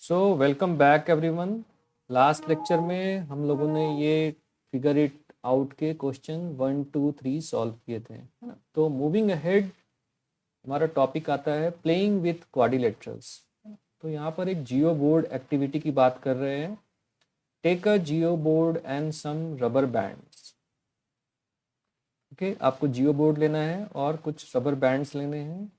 So welcome back everyone. Last lecture में हम लोगों ने ये फिगर इट आउट के क्वेश्चन 1 2 3 सॉल्व किए थे, है ना। तो मूविंग अहेड हमारा टॉपिक आता है प्लेइंग विथ क्वाड्रिलेटरल्स। तो यहाँ पर एक जियो बोर्ड एक्टिविटी की बात कर रहे हैं। Take a geoboard and some rubber bands. Okay, आपको जियो बोर्ड लेना है और कुछ रबर बैंड्स लेने हैं।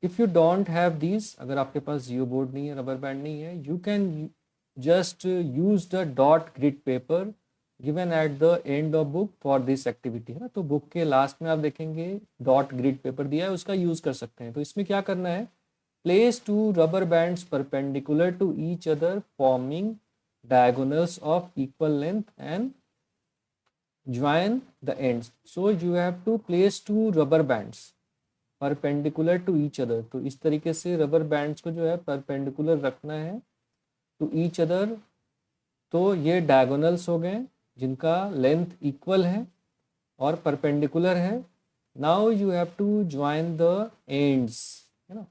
If you don't have these, अगर आपके पास जियो बोर्ड नहीं है, रबर बैंड नहीं है, you can just use the dot grid paper given at the end of book for this activity, है ना। तो बुक के लास्ट में आप देखेंगे डॉट ग्रिड पेपर दिया है, उसका यूज कर सकते हैं। तो इसमें क्या करना है, place two rubber bands perpendicular to each other forming diagonals of equal length and join the ends. So you have to place two rubber bands perpendicular to each other. तो इस तरीके से रबर बैंड्स को जो है perpendicular रखना है to each other. तो ये डायगोनल्स हो गए जिनका लेंथ इक्वल है और परपेंडिकुलर है। Now you have to join the ends, है ना।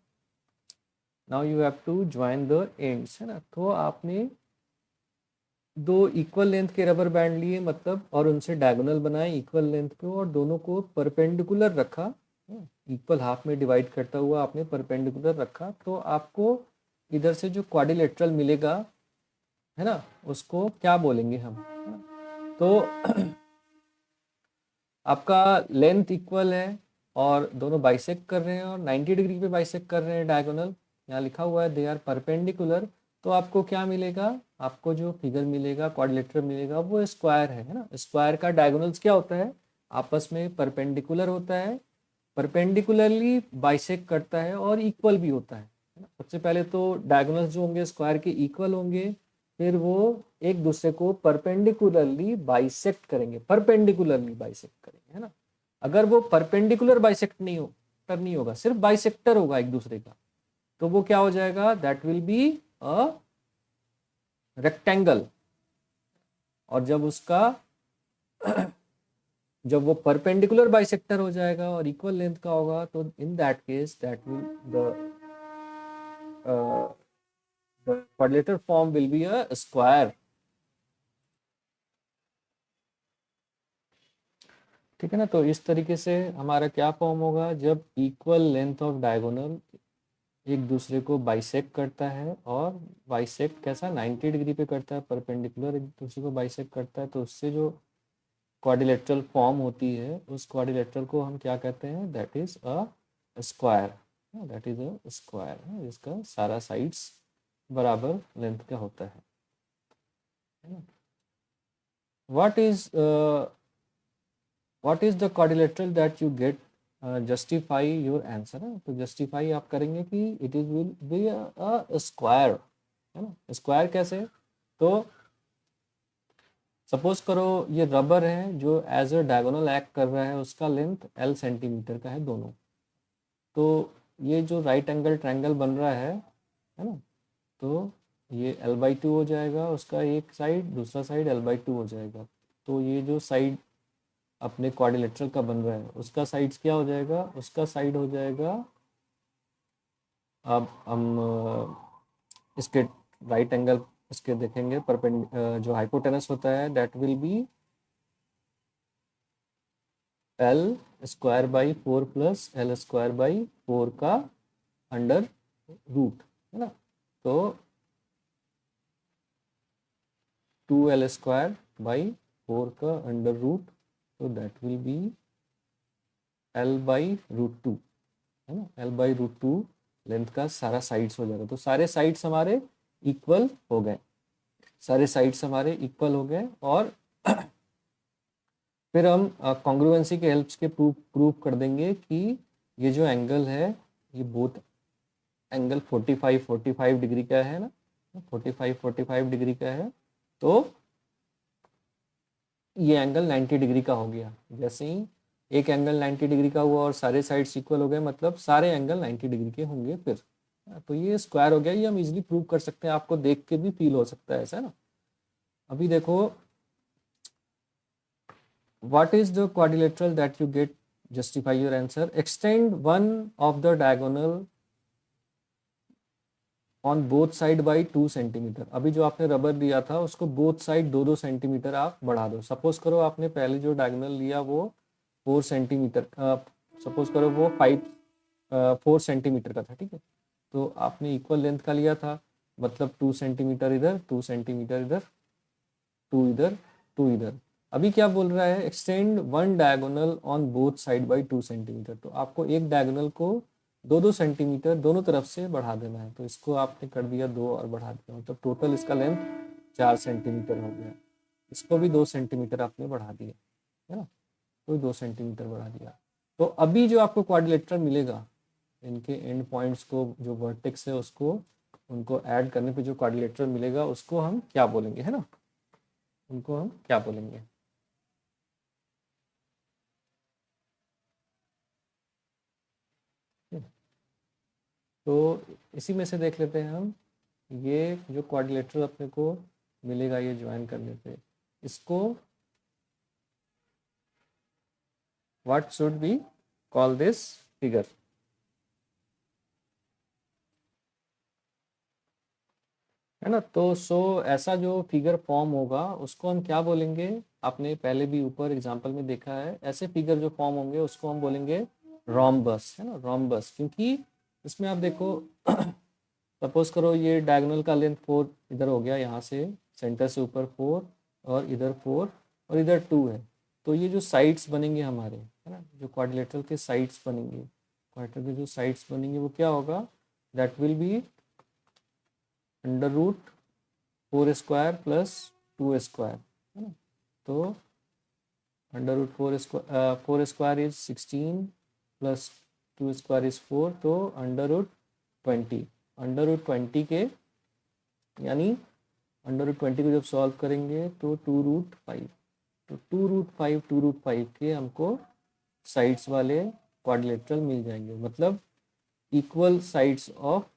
Now you have to join the ends, है ना। तो आपने दो इक्वल लेंथ के रबर बैंड लिए, मतलब, और उनसे डायगोनल बनाए इक्वल लेंथ पे और दोनों को परपेंडिकुलर रखा। इक्वल हाफ में डिवाइड करता हुआ आपने परपेंडिकुलर रखा, तो आपको इधर से जो क्वाड्रिलेटरल मिलेगा, है ना, उसको क्या बोलेंगे हम, है ना? तो आपका लेंथ इक्वल है और दोनों बाइसेक्ट कर रहे हैं और 90 डिग्री पे बाइसेक्ट कर रहे हैं डायगोनल। यहाँ लिखा हुआ है दे आर परपेंडिकुलर। तो आपको क्या मिलेगा, आपको जो फिगर मिलेगा, क्वाड्रिलेटरल मिलेगा, वो स्क्वायर है ना। स्क्वायर का डायगोनल्स क्या होता है, आपस में परपेंडिकुलर होता है, परपेंडिकुलरली बाइसेक्ट करता है और इक्वल भी होता है ना। सबसे पहले तो डायगोनल्स जो होंगे स्क्वायर के इक्वल होंगे, फिर वो एक दूसरे को परपेंडिकुलरली बाइसेक्ट करेंगे, परपेंडिकुलरली बाइसेक्ट करेंगे, है ना। अगर वो परपेंडिकुलर बाइसेक्ट नहीं होगा, सिर्फ बाइसेक्टर होगा एक दूसरे का, तो वो क्या हो जाएगा, that will be a rectangle. और जब वो परपेंडिकुलर बाइसेक्टर हो जाएगा और इक्वल लेंथ का होगा, तो in that case that will the quadrilateral form will be a square। ठीक है ना। तो इस तरीके से हमारा क्या फॉर्म होगा, जब इक्वल लेंथ ऑफ डायगोनल एक दूसरे को बाइसेक्ट करता है, और बाइसेक्ट कैसा, 90 डिग्री पे करता है, परपेंडिकुलर एक दूसरे को बाइसेक्ट करता है, तो उससे जो क्वाड्रिलेटरल फॉर्म होती है, उस क्वाड्रिलेटरल को हम क्या कहते हैं, that is a square. That is a square, जिसका सारा साइड्स बराबर लेंथ का होता है ना। What is what is the quadrilateral that you get, justify your answer, है। तो जस्टिफाई आप करेंगे कि it is will be a square, है ना। स्क्वायर कैसे, तो सपोज करो ये रबर है जो एज अ डायगोनल एक्ट कर रहा है, उसका लेंथ L सेंटीमीटर का है दोनों। तो ये जो राइट एंगल ट्रायंगल बन रहा है ना, तो ये L/2 हो जाएगा उसका एक साइड, दूसरा साइड L/2 हो जाएगा। तो ये जो साइड अपने क्वाड्रिलेटरल का बन रहा है, उसका साइड्स क्या हो जाएगा, उसका साइड हो जाएगा, अब हम इसके राइट एंगल इसके देखेंगे, जो हाइपोटेनस होता है that will B L² plus L² का अंडर रूट, है ना। तो 2L² का अंडर रूट, तो दैट विल बी L/√2, है ना। L/√2 लेंथ का सारा साइड्स हो जाएगा। तो सारे साइड्स हमारे इक्वल हो गए, सारे साइड्स हमारे इक्वल हो गए। और फिर हम कॉन्ग्रुएंसी के हेल्प के प्रूव कर देंगे कि ये जो एंगल है, ये बोथ एंगल 45 डिग्री का है ना, 45 डिग्री का है। तो ये एंगल 90 डिग्री का हो गया। जैसे ही एक एंगल 90 डिग्री का हुआ और सारे साइड्स इक्वल हो गए, मतलब सारे एंगल 90 डिग्री के होंगे फिर। तो ये स्क्वायर हो गया, ये हम इजीली प्रूव कर सकते हैं, आपको देख के भी फील हो सकता है ऐसा ना। अभी देखो, what is the quadrilateral that you get, justify your answer, extend one of the diagonal on both side by 2 centimetre. अभी जो आपने रबर लिया था उसको बोथ साइड 2-2 सेंटीमीटर आप बढ़ा दो। सपोज करो आपने पहले जो डायगोनल लिया वो 4 सेंटीमीटर, सपोज करो वो 4 सेंटीमीटर का था, ठीक है। तो आपने इक्वल लेंथ का लिया था, मतलब 2 सेंटीमीटर इधर, 2 सेंटीमीटर इधर, 2 इधर, 2 इधर। अभी क्या बोल रहा है, extend one diagonal on both side by 2 centimetre. तो आपको एक डायगोनल को 2-2 सेंटीमीटर दोनों तरफ से बढ़ा देना है। तो इसको आपने कर दिया 2 और बढ़ा दिया, मतलब टोटल इसका लेंथ 4 सेंटीमीटर हो गया। इसको भी 2 सेंटीमीटर आपने बढ़ा दिया, है ना, तो 2 सेंटीमीटर बढ़ा दिया। तो अभी जो आपको क्वाड्रिलेटरल मिलेगा, इनके एंड पॉइंट्स को, जो वर्टेक्स है उसको, उनको ऐड करने पे जो क्वाड्रिलेटरल मिलेगा उसको हम क्या बोलेंगे, है ना, उनको हम क्या बोलेंगे। तो इसी में से देख लेते हैं हम, ये जो क्वाड्रिलेटरल अपने को मिलेगा ये ज्वाइन करने पे, इसको what should be call this figure, है ना। तो ऐसा जो फिगर फॉर्म होगा उसको हम क्या बोलेंगे, आपने पहले भी ऊपर एग्जांपल में देखा है, ऐसे फिगर जो फॉर्म होंगे उसको हम बोलेंगे रोम्बस, है ना, रोम्बस। क्योंकि इसमें आप देखो सपोज करो ये डायगोनल का लेंथ 4 इधर हो गया, यहाँ से सेंटर से ऊपर 4 और इधर 4 और इधर 2 है। तो ये जो साइड्स बनेंगे हमारे, है ना, जो क्वाड्रिलेटरल के साइड्स बनेंगे, क्वाड्रिलेटरल के जो साइड्स बनेंगे वो क्या होगा, that will be under root 4 square plus 2 square, है ना। तो under root 4 square is 16 plus 2 square is 4, तो अंडर रूट 20, अंडर रूट 20 के, यानी अंडर रूट 20 को जब सॉल्व करेंगे तो 2 रूट 5, तो 2 रूट 5 के हमको साइड्स वाले क्वाड्रिलेटरल मिल जाएंगे, मतलब equal sides of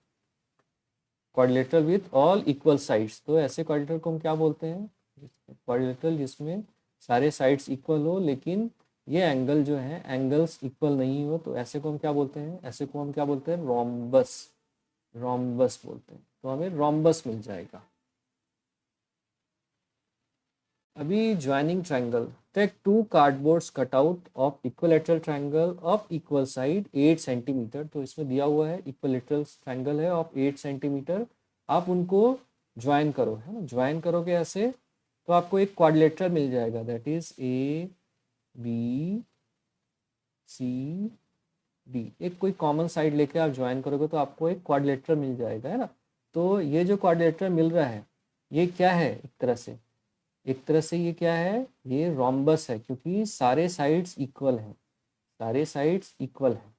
quadrilateral with all equal sides. तो ऐसे क्वाड्रिलेटरल को हम क्या बोलते हैं, क्वाड्रिलेटरल जिसमें सारे साइड्स इक्वल हो लेकिन ये एंगल जो है एंगल्स इक्वल नहीं हो, तो ऐसे को हम क्या बोलते हैं, ऐसे को हम क्या बोलते हैं, रोम्बस, रोम्बस बोलते हैं। तो हमें रोम्बस मिल जाएगा। अभी joining triangle, take 2 cardboards cutout of equilateral triangle of equal side 8 centimetre. तो इसमें दिया हुआ है इक्विलेटरल ट्रायंगल है ऑफ 8 सेंटीमीटर, आप उनको ज्वाइन करो, है ना। ज्वाइन करोगे ऐसे तो आपको एक क्वाड्रिलेटरल मिल जाएगा, that is A B C D. एक कोई कॉमन साइड लेके आप ज्वाइन करोगे तो आपको एक क्वाड्रिलेटरल मिल जाएगा, है ना। तो ये जो क्वाड्रिलेटरल मिल रहा है ये क्या है, एक तरह से, एक तरह से ये क्या है, ये रोम्बस है, क्योंकि सारे साइड्स इक्वल हैं, सारे साइड्स इक्वल हैं,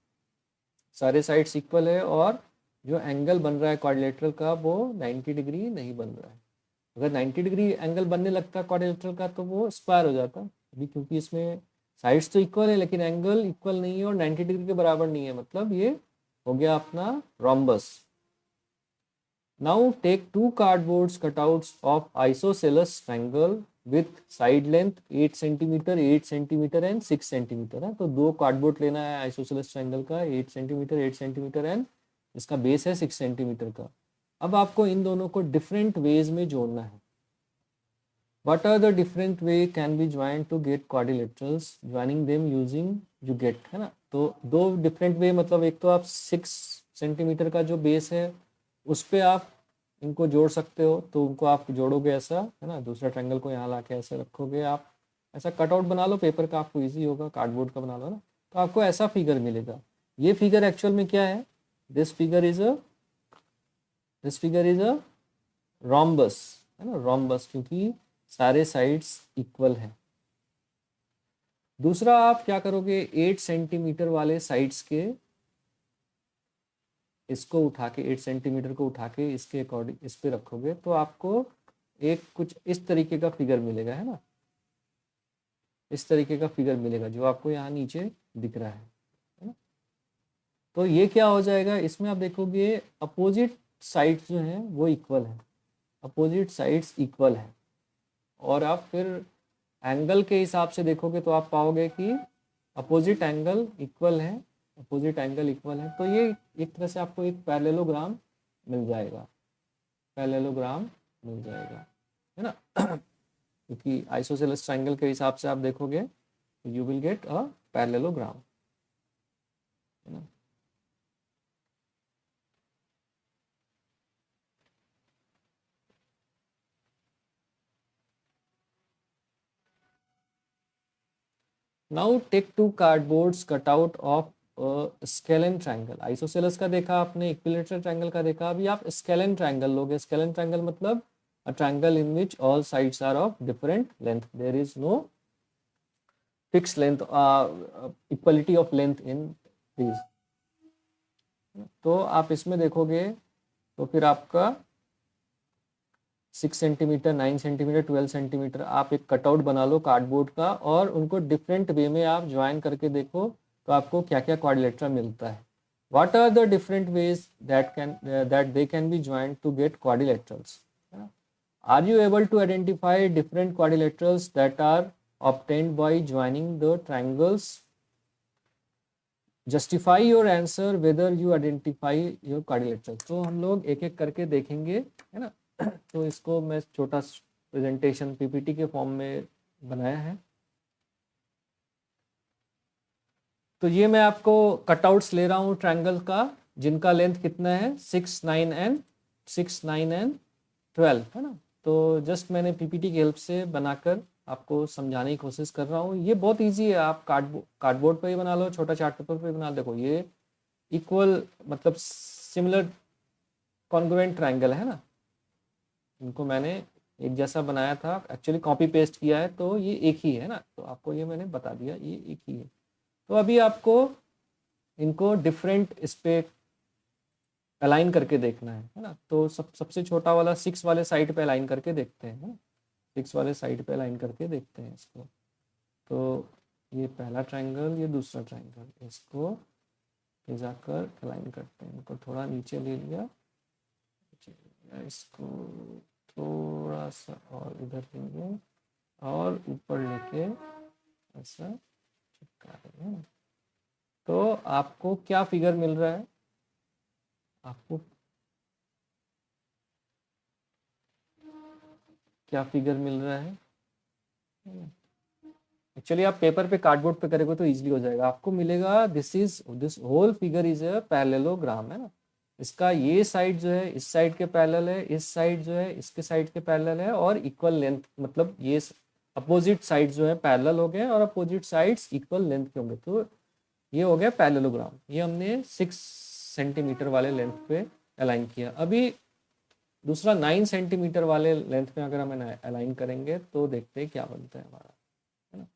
सारे साइड्स इक्वल है, और जो एंगल बन रहा है क्वाड्रिलेटरल का वो 90 डिग्री नहीं बन रहा है। अगर 90 डिग्री एंगल बनने लगता क्वाड्रिलेटरल का तो वो स्क्वायर हो जाता। अभी क्योंकि इसमें साइड्स तो इक्वल है लेकिन एंगल इक्वल नहीं है और 90 डिग्री के बराबर नहीं है, मतलब ये हो गया अपना rhombus. Now take 2 cardboards cutouts of isosceles triangle with side length 8 centimetre, 8 centimetre and 6 centimetre है। तो 2 कार्डबोर्ड लेना है आइसोसेलेस ट्रायंगल का, 8 सेंटीमीटर, 8 सेंटीमीटर एंड इसका बेस है 6 सेंटीमीटर का। अब आपको इन दोनों को डिफरेंट वेज में जोड़ना है। What are the different way can be joined to get quadrilaterals? Joining them using you get, है ना। तो 2 डिफरेंट वे, मतलब एक तो आप 6 सेंटीमीटर का जो बेस है उस पर आप इनको जोड़ सकते हो, तो उनको आप जोड़ोगे ऐसा, है ना, दूसरा ट्रायंगल को यहाँ लाके ऐसे रखोगे, आप ऐसा कटआउट बना लो पेपर का, आपको इजी होगा, कार्डबोर्ड का बना लो ना, तो आपको ऐसा फिगर मिलेगा। ये फिगर एक्चुअल में क्या है, this figure is a rhombus, है ना, रोम्बस, क्योंकि सारे साइड्स इक्वल हैं। दूसरा आप क्या करोगे, 8 सेंटीमीटर वाले साइड्स के, इसको उठा के 8 सेंटीमीटर को उठा के इसके अकॉर्डिंग इस पे रखोगे तो आपको एक कुछ इस तरीके का फिगर मिलेगा, है ना, इस तरीके का फिगर मिलेगा जो आपको यहाँ नीचे दिख रहा है ना। तो ये क्या हो जाएगा, इसमें आप देखोगे अपोजिट साइड्स जो हैं वो इक्वल है, अपोजिट साइड्स इक्वल है, और आप फिर एंगल के हिसाब से देखोगे तो आप पाओगे कि अपोजिट एंगल इक्वल है, अपोजिट एंगल इक्वल है। तो ये एक तरह से आपको एक पैरेललोग्राम मिल जाएगा। पैरेललोग्राम मिल जाएगा, है ना। क्योंकि आइसोसेलेस ट्रायंगल के हिसाब से आप देखोगे you will get a parallelogram, है ना। Now take two cardboards cut out of scalene triangle. Isosceles का देखा आपने, इक्विलैटरल ट्रायंगल का देखा, अभी आप स्केलन ट्रायंगल लोगे। स्केलन ट्रायंगल मतलब a triangle in which all sides are of different length, there is no fix length, equality of length in these. तो आप इसमें देखोगे तो फिर आपका 6 सेंटीमीटर, 9 सेंटीमीटर, 12 सेंटीमीटर आप एक कटआउट बना लो कार्डबोर्ड का, और उनको डिफरेंट वे में आप ज्वाइन करके देखो तो आपको क्या क्या क्वाड्रिलेटरल मिलता है। What are the different ways that they can be joined to get quadrilaterals? Are you able to identify different quadrilaterals that are obtained by joining the triangles? Justify your answer whether you identify your quadrilateral। तो हम लोग एक एक करके देखेंगे, है ना। तो इसको मैं छोटा प्रेजेंटेशन पीपीटी के फॉर्म में बनाया है। तो ये मैं आपको कटआउट्स ले रहा हूँ ट्रायंगल का, जिनका लेंथ कितना है 6, 9 एंड 12, है ना। तो जस्ट मैंने पीपीटी की हेल्प से बनाकर आपको समझाने की कोशिश कर रहा हूँ। ये बहुत इजी है, आप कार्डबोर्ड पे ही बना लो, छोटा चार्ट पेपर पे बना लो। देखो ये इक्वल मतलब सिमिलर कॉन्ग्रुएंट ट्रायंगल है ना, इनको मैंने एक जैसा बनाया था, एक्चुअली कॉपी पेस्ट किया है, तो ये एक ही है ना। तो आपको ये मैंने बता दिया ये एक ही है। तो अभी आपको इनको डिफरेंट इस पे अलाइन करके देखना है ना। तो सबसे छोटा वाला 6 वाले साइड पे अलाइन करके देखते हैं, है ना। 6 वाले साइड पे अलाइन करके देखते हैं इसको। तो ये पहला ट्रायंगल, ये दूसरा ट्रायंगल, इसको ले जाकर अलाइन करते हैं। इनको थोड़ा नीचे ले लिया, इसको थोड़ा सा और इधर लेंगे और ऊपर लेके ऐसा चिपका देंगे। तो आपको क्या फिगर मिल रहा है? आपको क्या फिगर मिल रहा है? एक्चुअली आप पेपर पे कार्डबोर्ड पे करेंगे तो इजीली हो जाएगा। आपको मिलेगा this whole figure is a parallelogram, है ना। इसका ये साइड जो है इस साइड के पैरेलल है, इस साइड जो है इसके साइड के पैरेलल है, और इक्वल लेंथ, मतलब ये अपोजिट साइड जो है पैरेलल हो गए और अपोजिट साइड्स इक्वल लेंथ के होंगे। तो ये हो गया पैरेललोग्राम। ये हमने 6 सेंटीमीटर वाले लेंथ पे अलाइन किया। अभी दूसरा 9 सेंटीमीटर वाले लेंथ पे अगर हम अलाइन करेंगे तो देखते हैं क्या बनता है हमारा, है ना।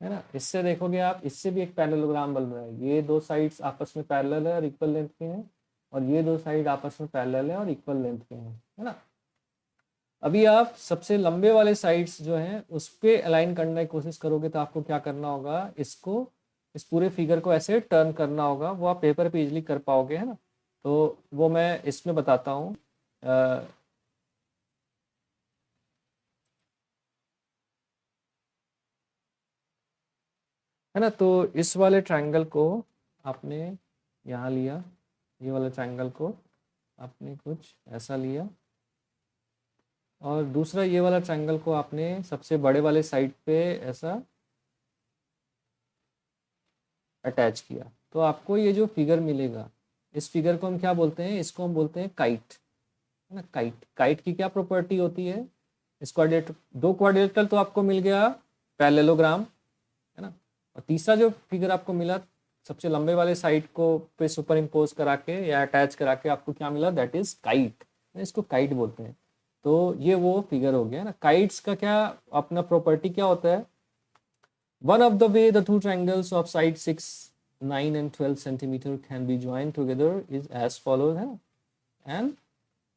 है ना, इससे देखोगे आप, इससे भी एक पैरेललोग्राम बन रहा है। ये दो साइड्स आपस में पैरेलल है और इक्वल लेंथ के हैं, और ये दो साइड आपस में पैरेलल है और इक्वल लेंथ के हैं, है ना। अभी आप सबसे लंबे वाले साइड्स जो हैं उस पे अलाइन करने की कोशिश करोगे तो आपको क्या करना होगा, इसको, इस पूरे फिगर को ऐसे टर्न करना होगा। वो आप पेपर पे इजीली कर पाओगे, है ना। तो वो मैं इसमें बताता हूँ। है ना। तो इस वाले ट्रायंगल को आपने यहाँ लिया, ये वाले ट्रायंगल को आपने कुछ ऐसा लिया, और दूसरा ये वाला ट्रायंगल को आपने सबसे बड़े वाले साइड पे ऐसा अटैच किया। तो आपको ये जो फिगर मिलेगा, इस फिगर को हम क्या बोलते हैं? इसको हम बोलते हैं काइट, है ना। काइट, काइट की क्या प्रॉपर्टी होती है? इस क्वाड्रिलेटरल, दो क्वाड्रिलेटरल तो आपको मिल गया पैरेललोग्राम, है ना। और तीसरा जो फिगर आपको मिला सबसे लंबे वाले साइड को पे सुपर इम्पोज करा के या अटैच करा के आपको क्या मिला? दैट इज काइट, इसको काइट बोलते हैं। तो ये वो फिगर हो गया ना। काइट्स का क्या अपना प्रॉपर्टी क्या होता है? One of the way the two triangles of side 6, 9 and 12 centimeter can be joined together is as follows, है? And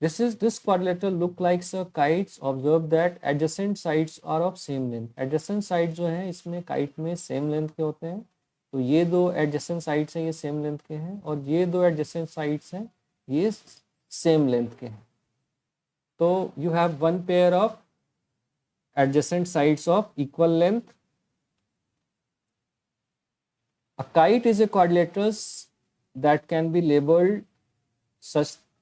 this quadrilateral look like a kites. Observe that adjacent sides are of same length. Adjacent side जो है इसमें kite में same length के होते हैं, तो ये दो एडजेसेंट साइड्स हैं, ये सेम लेंथ के हैं, और ये दो एडजेसेंट साइड्स हैं, ये सेम लेंथ के हैं। तो you have one pair of adjacent sides of equal length. A kite is a quadrilateral that can be labeled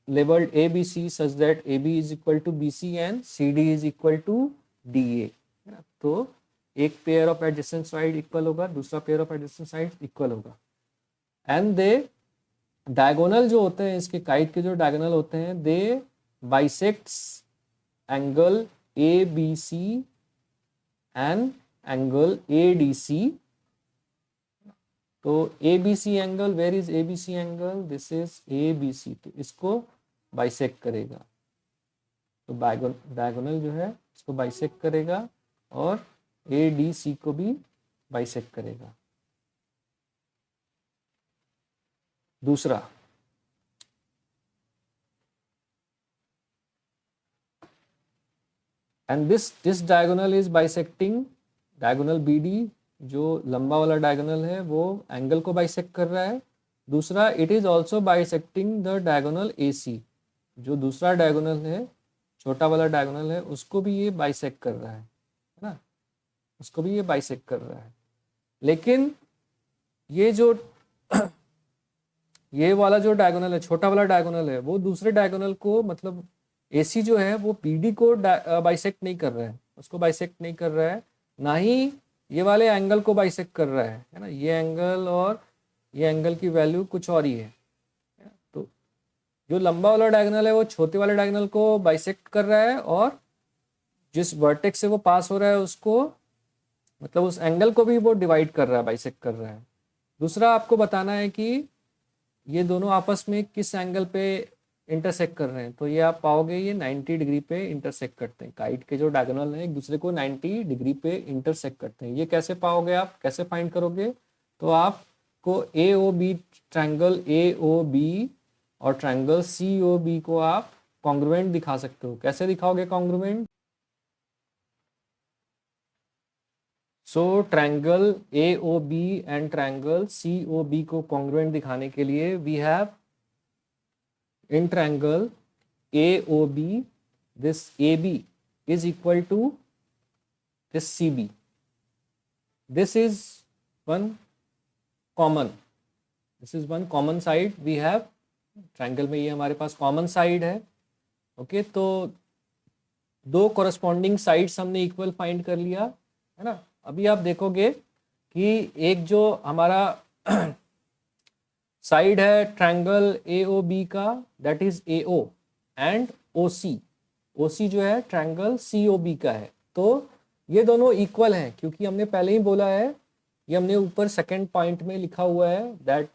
ABC such that AB is equal to BC and CD is equal to DA. तो एक pair of adjacent side equal होगा, दूसरा pair of adjacent side equal होगा, and they diagonal जो होते हैं, इसके kite के जो डायगोनल होते हैं, they bisects angle ABC and angle ADC. तो ABC angle, where is ABC angle, this is ABC, तो इसको बाइसेक्ट करेगा, तो डायगोनल जो है इसको बाइसेक्ट करेगा और ADC को भी बाइसेक्ट करेगा. दूसरा, and this diagonal is bisecting diagonal BD, जो लंबा वाला डायगोनल है वो एंगल को बाइसेक्ट कर रहा है. दूसरा, it is also bisecting the diagonal AC, जो दूसरा डायगोनल है, छोटा वाला डायगोनल है, उसको भी ये बाइसेक्ट कर रहा है ना, उसको भी ये बाइसेक्ट कर रहा है. लेकिन ये जो ये वाला जो डायगोनल है, छोटा वाला डायगोनल है, वो दूसरे डायगोनल को, मतलब AC जो है वो PD को बाइसेक्ट नहीं कर रहा है, उसको बाइसेक्ट नहीं कर रहा है, ना ही ये वाले एंगल को बाइसेक्ट कर रहा है ना. ये एंगल और ये एंगल की वैल्यू कुछ और ही है. तो जो लंबा वाला डायगोनल है वो छोटे वाले डायगोनल को बाइसेक्ट कर रहा है, और जिस वर्टेक्स से वो पास हो रहा है उसको, मतलब उस एंगल को भी वो डिवाइड कर रहा है, बाइसेक्ट कर रहा है. दूसरा, आपको बताना है कि ये दोनों आपस में किस एंगल पे इंटरसेक्ट कर रहे हैं. तो ये आप पाओगे ये 90 डिग्री पे इंटरसेक्ट करते हैं. काइट के जो डायगोनल हैं एक दूसरे को 90 डिग्री पे इंटरसेक्ट करते हैं. ये कैसे पाओगे, आप कैसे फाइंड करोगे? तो आपको AOB ट्रायंगल AOB और ट्रायंगल COB को आप कॉन्ग्रुएंट दिखा सकते हो. कैसे दिखाओगे congruent? So triangle AOB and triangle COB को कॉन्ग्रुएंट दिखाने के लिए we have in triangle AOB, this AB is equal to this CB. This is one common side we have. triangle में ये हमारे पास common side है. ओके, तो दो corresponding sides हमने equal find कर लिया है ना. अभी आप देखोगे कि एक जो हमारा साइड है ट्रायंगल AOB का, that is AO, and OC जो है ट्रायंगल COB का है. तो ये दोनों इक्वल हैं, क्योंकि हमने पहले ही बोला है, ये हमने ऊपर सेकंड पॉइंट में लिखा हुआ है, that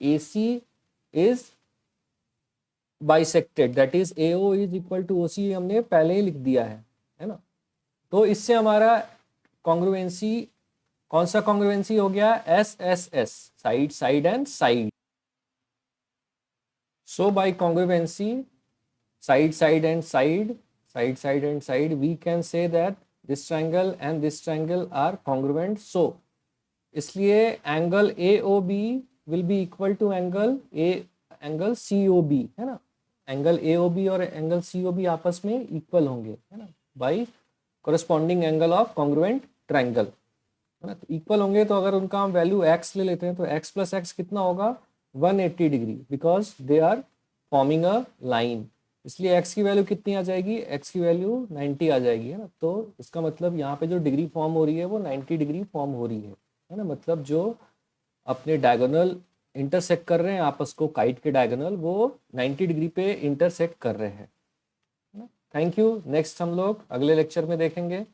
AC is bisected, that is AO is equal to OC, हमने पहले ही लिख दिया है ना. तो इससे हमारा कॉन्ग्रुएंसी, कौन सा कॉन्ग्रुएंसी हो गया? SSS, side side and side. So by congruency, side and side, we can say that this triangle and this triangle are congruent. So इसलिए angle AOB will be equal to angle COB, है ना. angle AOB और angle COB आपस में equal होंगे, है ना, by corresponding angle of congruent triangle, है ना. तो equal होंगे, तो अगर उनका हम वैल्यू x ले लेते हैं तो x प्लस एक्स कितना होगा? 180 डिग्री, because they are forming a line. इसलिए x की वैल्यू कितनी आ जाएगी? x की वैल्यू 90 आ जाएगी, है ना. तो इसका मतलब यहाँ पे जो डिग्री फॉर्म हो रही है वो 90 डिग्री फॉर्म हो रही है ना. मतलब जो अपने डायगोनल इंटरसेक्ट कर रहे हैं आपस को, काइट के डायगोनल, वो 90 डिग्री पे इंटरसेक्ट कर रहे हैं. Thank you. नेक्स्ट हम लोग अगले लेक्चर में देखेंगे.